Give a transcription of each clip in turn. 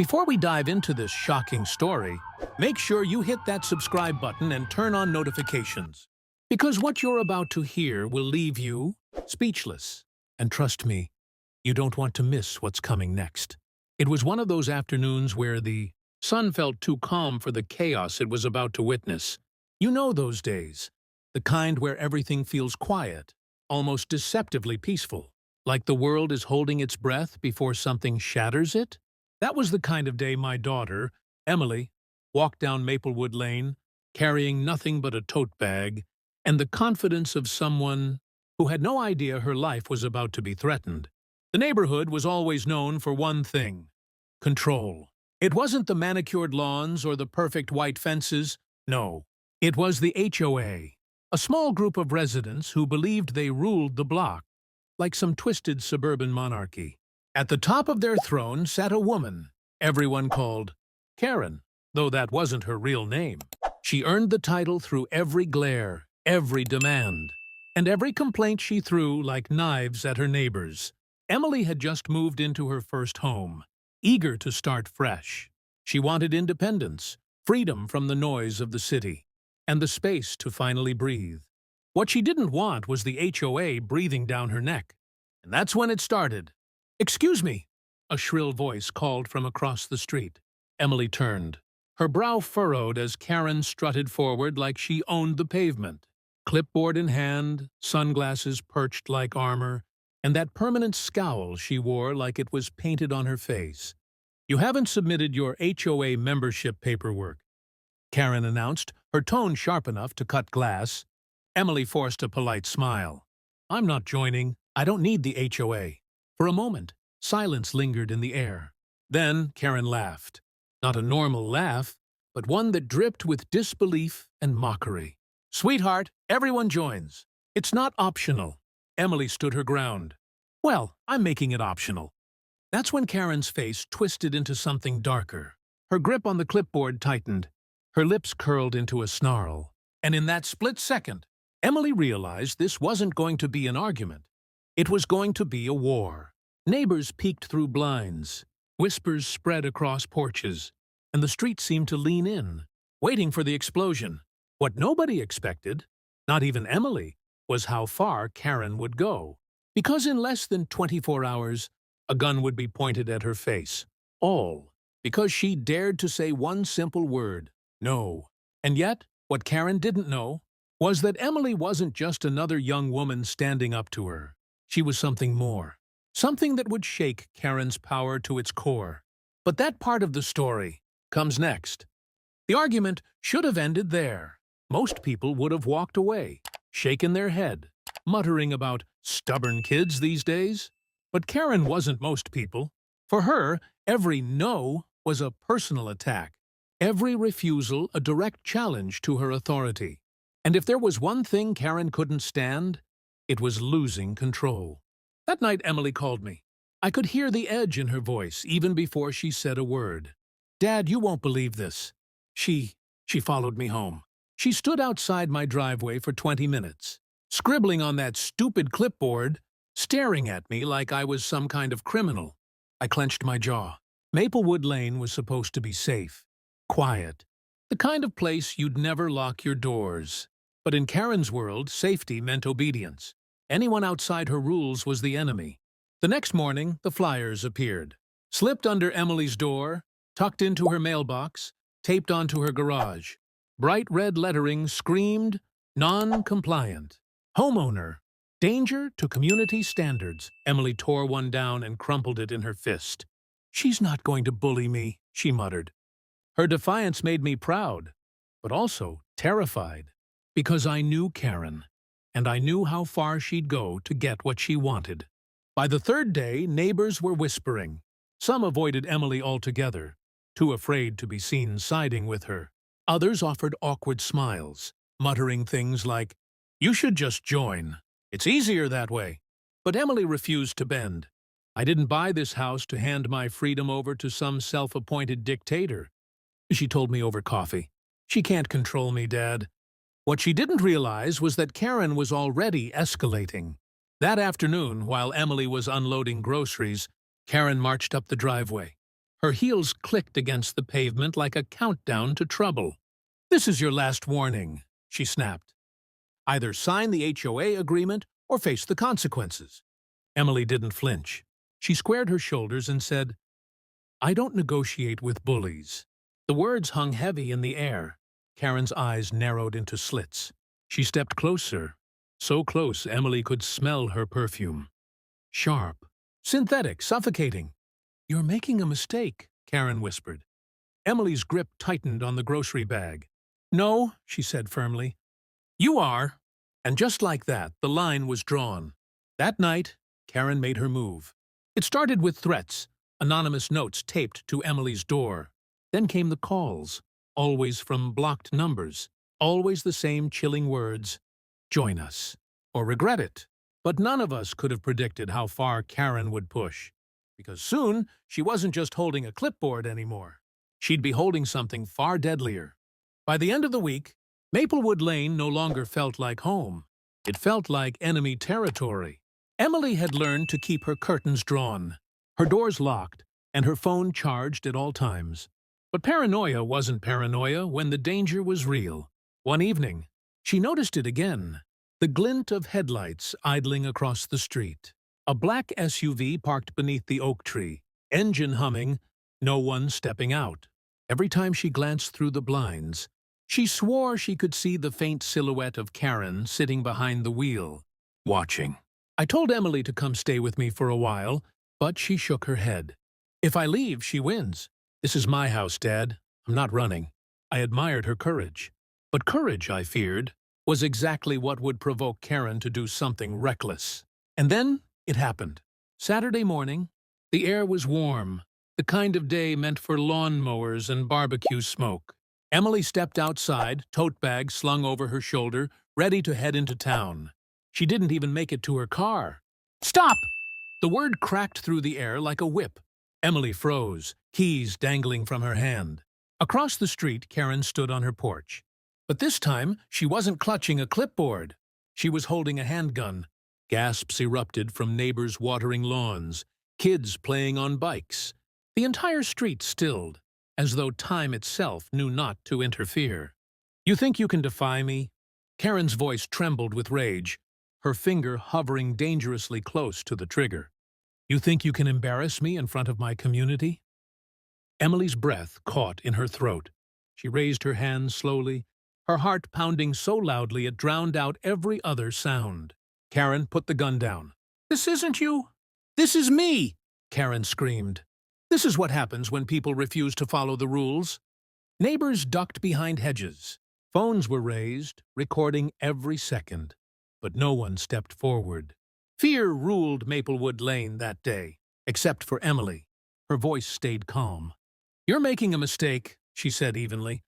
Before we dive into this shocking story, make sure you hit that subscribe button and turn on notifications. Because what you're about to hear will leave you speechless. And trust me, you don't want to miss what's coming next. It was one of those afternoons where the sun felt too calm for the chaos it was about to witness. You know those days, the kind where everything feels quiet, almost deceptively peaceful, like the world is holding its breath before something shatters it? That was the kind of day my daughter, Emily, walked down Maplewood Lane, carrying nothing but a tote bag and the confidence of someone who had no idea her life was about to be threatened. The neighborhood was always known for one thing: control. It wasn't the manicured lawns or the perfect white fences. No, it was the HOA, a small group of residents who believed they ruled the block, like some twisted suburban monarchy. At the top of their throne sat a woman everyone called Karen, though that wasn't her real name. She earned the title through every glare, every demand, and every complaint she threw like knives at her neighbors. Emily had just moved into her first home, eager to start fresh. She wanted independence, freedom from the noise of the city, and the space to finally breathe. What she didn't want was the HOA breathing down her neck. And that's when it started. "Excuse me," a shrill voice called from across the street. Emily turned, her brow furrowed as Karen strutted forward like she owned the pavement. Clipboard in hand, sunglasses perched like armor, and that permanent scowl she wore like it was painted on her face. "You haven't submitted your HOA membership paperwork," Karen announced, her tone sharp enough to cut glass. Emily forced a polite smile. "I'm not joining. I don't need the HOA." For a moment, silence lingered in the air. Then Karen laughed. Not a normal laugh, but one that dripped with disbelief and mockery. "Sweetheart, everyone joins. It's not optional." Emily stood her ground. "Well, I'm making it optional." That's when Karen's face twisted into something darker. Her grip on the clipboard tightened. Her lips curled into a snarl. And in that split second, Emily realized this wasn't going to be an argument. It was going to be a war. Neighbors peeked through blinds. Whispers spread across porches. And the street seemed to lean in, waiting for the explosion. What nobody expected, not even Emily, was how far Karen would go. Because in less than 24 hours, a gun would be pointed at her face. All because she dared to say one simple word: no. And yet, what Karen didn't know was that Emily wasn't just another young woman standing up to her. She was something more. Something that would shake Karen's power to its core. But that part of the story comes next. The argument should have ended there. Most people would have walked away, shaken their head, muttering about stubborn kids these days. But Karen wasn't most people. For her, every no was a personal attack. Every refusal a direct challenge to her authority. And if there was one thing Karen couldn't stand, it was losing control. That night Emily called me. I could hear the edge in her voice even before she said a word. "Dad, you won't believe this." She followed me home. She stood outside my driveway for 20 minutes, scribbling on that stupid clipboard, staring at me like I was some kind of criminal. I clenched my jaw. Maplewood Lane was supposed to be safe, quiet, the kind of place you'd never lock your doors. But in Karen's world, safety meant obedience. Anyone outside her rules was the enemy. The next morning, the flyers appeared. Slipped under Emily's door, tucked into her mailbox, taped onto her garage. Bright red lettering screamed, "Non-compliant. Homeowner. Danger to community standards." Emily tore one down and crumpled it in her fist. "She's not going to bully me," she muttered. Her defiance made me proud, but also terrified. Because I knew Karen, and I knew how far she'd go to get what she wanted. By the third day, neighbors were whispering. Some avoided Emily altogether, too afraid to be seen siding with her. Others offered awkward smiles, muttering things like, "You should just join. It's easier that way." But Emily refused to bend. "I didn't buy this house to hand my freedom over to some self-appointed dictator," she told me over coffee. "She can't control me, Dad." What she didn't realize was that Karen was already escalating. That afternoon, while Emily was unloading groceries, Karen marched up the driveway. Her heels clicked against the pavement like a countdown to trouble. "This is your last warning," she snapped. "Either sign the HOA agreement or face the consequences." Emily didn't flinch. She squared her shoulders and said, "I don't negotiate with bullies." The words hung heavy in the air. Karen's eyes narrowed into slits. She stepped closer, so close Emily could smell her perfume. Sharp, synthetic, suffocating. "You're making a mistake," Karen whispered. Emily's grip tightened on the grocery bag. "No," she said firmly. "You are." And just like that, the line was drawn. That night, Karen made her move. It started with threats, anonymous notes taped to Emily's door. Then came the calls, always from blocked numbers, always the same chilling words: "Join us," or "Regret it." But none of us could have predicted how far Karen would push. Because soon, she wasn't just holding a clipboard anymore. She'd be holding something far deadlier. By the end of the week, Maplewood Lane no longer felt like home. It felt like enemy territory. Emily had learned to keep her curtains drawn, her doors locked, and her phone charged at all times. But paranoia wasn't paranoia when the danger was real. One evening, she noticed it again, the glint of headlights idling across the street. A black SUV parked beneath the oak tree, engine humming, no one stepping out. Every time she glanced through the blinds, she swore she could see the faint silhouette of Karen sitting behind the wheel, watching. I told Emily to come stay with me for a while, but she shook her head. "If I leave, she wins. This is my house, Dad. I'm not running." I admired her courage. But courage, I feared, was exactly what would provoke Karen to do something reckless. And then it happened. Saturday morning, the air was warm, the kind of day meant for lawn mowers and barbecue smoke. Emily stepped outside, tote bag slung over her shoulder, ready to head into town. She didn't even make it to her car. "Stop!" The word cracked through the air like a whip. Emily froze, keys dangling from her hand. Across the street, Karen stood on her porch. But this time, she wasn't clutching a clipboard. She was holding a handgun. Gasps erupted from neighbors watering lawns, kids playing on bikes. The entire street stilled, as though time itself knew not to interfere. "You think you can defy me?" Karen's voice trembled with rage, her finger hovering dangerously close to the trigger. "You think you can embarrass me in front of my community?" Emily's breath caught in her throat. She raised her hands slowly, her heart pounding so loudly it drowned out every other sound. Karen put the gun down. "This isn't you. This is me!" Karen screamed. This is what happens when people refuse to follow the rules. Neighbors ducked behind hedges. Phones were raised, recording every second. But no one stepped forward. Fear ruled Maplewood Lane that day, except for Emily. Her voice stayed calm. "You're making a mistake," she said evenly.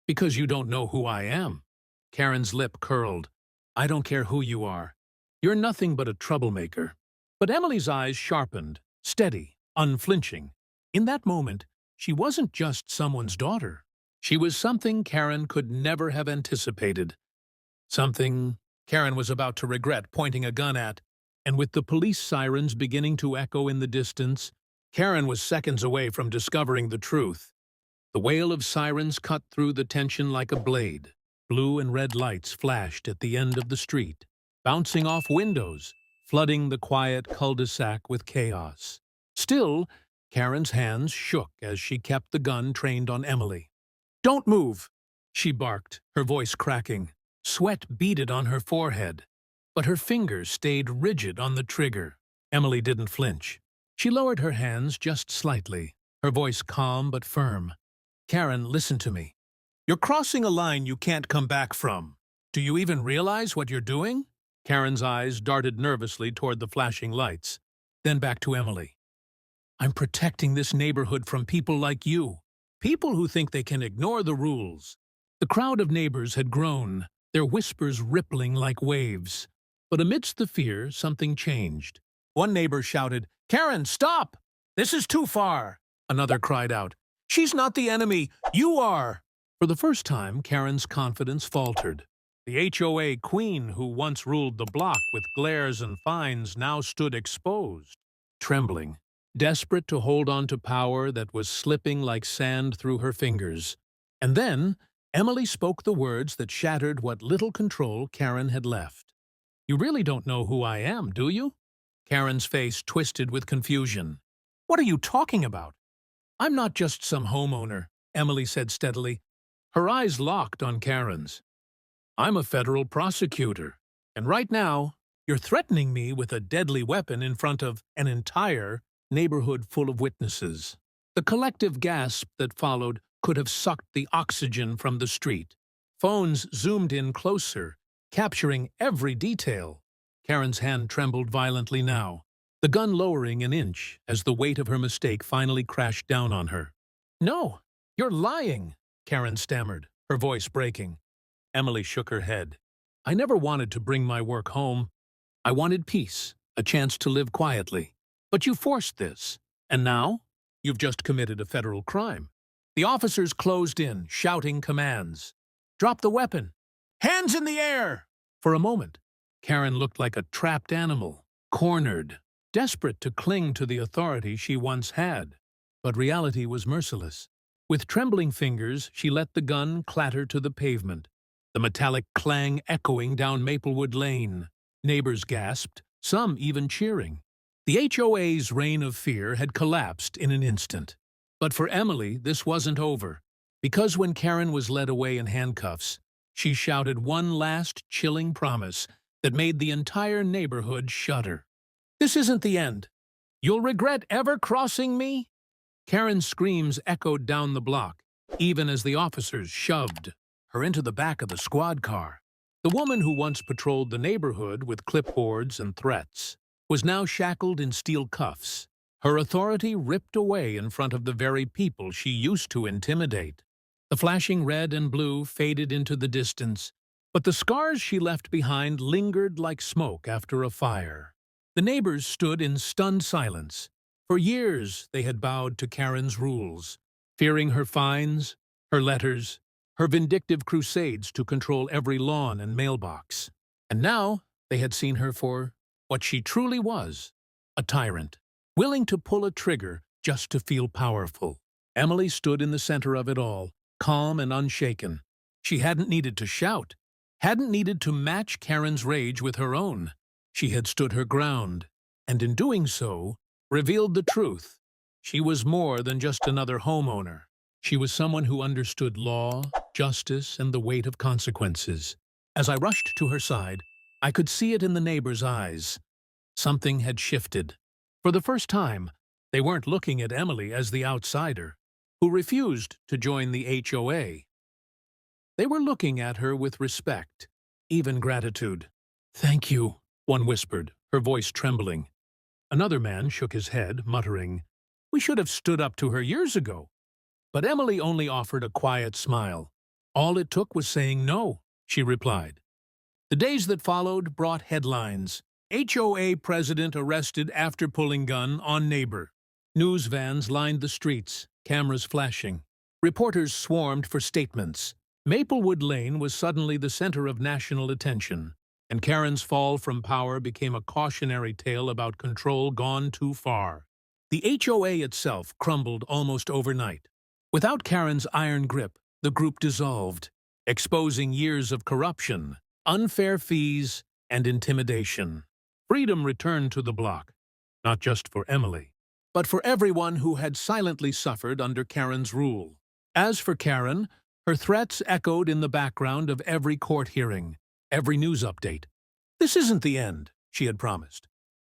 "Because you don't know who I am." Karen's lip curled. "I don't care who you are. You're nothing but a troublemaker." But Emily's eyes sharpened, steady, unflinching. In that moment, she wasn't just someone's daughter. She was something Karen could never have anticipated. Something Karen was about to regret pointing a gun at, and with the police sirens beginning to echo in the distance, Karen was seconds away from discovering the truth. The wail of sirens cut through the tension like a blade. Blue and red lights flashed at the end of the street, bouncing off windows, flooding the quiet cul-de-sac with chaos. Still, Karen's hands shook as she kept the gun trained on Emily. "Don't move!" she barked, her voice cracking. Sweat beaded on her forehead, but her fingers stayed rigid on the trigger. Emily didn't flinch. She lowered her hands just slightly, her voice calm but firm. "Karen, listen to me. You're crossing a line you can't come back from. Do you even realize what you're doing?" Karen's eyes darted nervously toward the flashing lights, then back to Emily. "I'm protecting this neighborhood from people like you, people who think they can ignore the rules." The crowd of neighbors had grown, their whispers rippling like waves. But amidst the fear, something changed. One neighbor shouted, "Karen, stop! This is too far!" Another cried out, "She's not the enemy, you are!" For the first time, Karen's confidence faltered. The HOA queen who once ruled the block with glares and fines now stood exposed, trembling. desperate to hold on to power that was slipping like sand through her fingers. And then, Emily spoke the words that shattered what little control Karen had left. "You really don't know who I am, do you?" Karen's face twisted with confusion. "What are you talking about?" "I'm not just some homeowner," Emily said steadily. Her eyes locked on Karen's. "I'm a federal prosecutor, and right now, you're threatening me with a deadly weapon in front of an entire neighborhood full of witnesses." The collective gasp that followed could have sucked the oxygen from the street. Phones zoomed in closer, capturing every detail. Karen's hand trembled violently now, the gun lowering an inch as the weight of her mistake finally crashed down on her. "No, you're lying," Karen stammered, her voice breaking. Emily shook her head. "I never wanted to bring my work home. I wanted peace, a chance to live quietly. But you forced this, and now you've just committed a federal crime." The officers closed in, shouting commands. "Drop the weapon! Hands in the air!" For a moment, Karen looked like a trapped animal, cornered, desperate to cling to the authority she once had. But reality was merciless. With trembling fingers, she let the gun clatter to the pavement, the metallic clang echoing down Maplewood Lane. Neighbors gasped, some even cheering. The HOA's reign of fear had collapsed in an instant. But for Emily, this wasn't over, because when Karen was led away in handcuffs, she shouted one last chilling promise that made the entire neighborhood shudder. "This isn't the end. You'll regret ever crossing me?" Karen's screams echoed down the block, even as the officers shoved her into the back of the squad car. The woman who once patrolled the neighborhood with clipboards and threats was now shackled in steel cuffs, her authority ripped away in front of the very people she used to intimidate. The flashing red and blue faded into the distance, but the scars she left behind lingered like smoke after a fire. The neighbors stood in stunned silence. For years they had bowed to Karen's rules, fearing her fines, her letters, her vindictive crusades to control every lawn and mailbox. And now they had seen her for what she truly was, a tyrant, willing to pull a trigger just to feel powerful. Emily stood in the center of it all, calm and unshaken. She hadn't needed to shout, hadn't needed to match Karen's rage with her own. She had stood her ground, and in doing so, revealed the truth. She was more than just another homeowner. She was someone who understood law, justice, and the weight of consequences. As I rushed to her side, I could see it in the neighbors' eyes. Something had shifted. For the first time, they weren't looking at Emily as the outsider, who refused to join the HOA. They were looking at her with respect, even gratitude. "Thank you," one whispered, her voice trembling. Another man shook his head, muttering, "We should have stood up to her years ago." But Emily only offered a quiet smile. "All it took was saying no," she replied. The days that followed brought headlines. HOA president arrested after pulling gun on neighbor. News vans lined the streets, cameras flashing. Reporters swarmed for statements. Maplewood Lane was suddenly the center of national attention, and Karen's fall from power became a cautionary tale about control gone too far. The HOA itself crumbled almost overnight. Without Karen's iron grip, the group dissolved, exposing years of corruption, unfair fees, and intimidation. Freedom returned to the block, not just for Emily, but for everyone who had silently suffered under Karen's rule. As for Karen, her threats echoed in the background of every court hearing, every news update. This isn't the end, she had promised.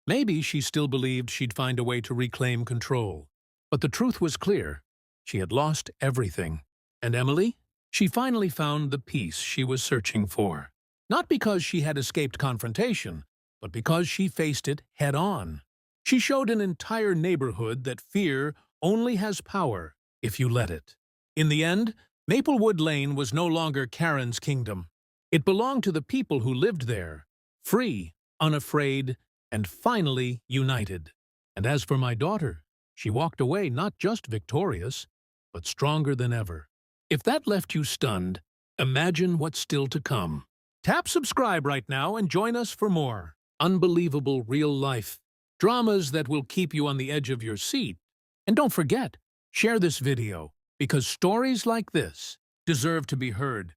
Maybe she still believed she'd find a way to reclaim control. But the truth was clear. She had lost everything. And Emily? She finally found the peace she was searching for. Not because she had escaped confrontation, but because she faced it head-on. She showed an entire neighborhood that fear only has power if you let it. In the end, Maplewood Lane was no longer Karen's kingdom. It belonged to the people who lived there, free, unafraid, and finally united. And as for my daughter, she walked away not just victorious, but stronger than ever. If that left you stunned, imagine what's still to come. Tap subscribe right now and join us for more unbelievable real-life Dramas that will keep you on the edge of your seat. And don't forget, share this video, because stories like this deserve to be heard.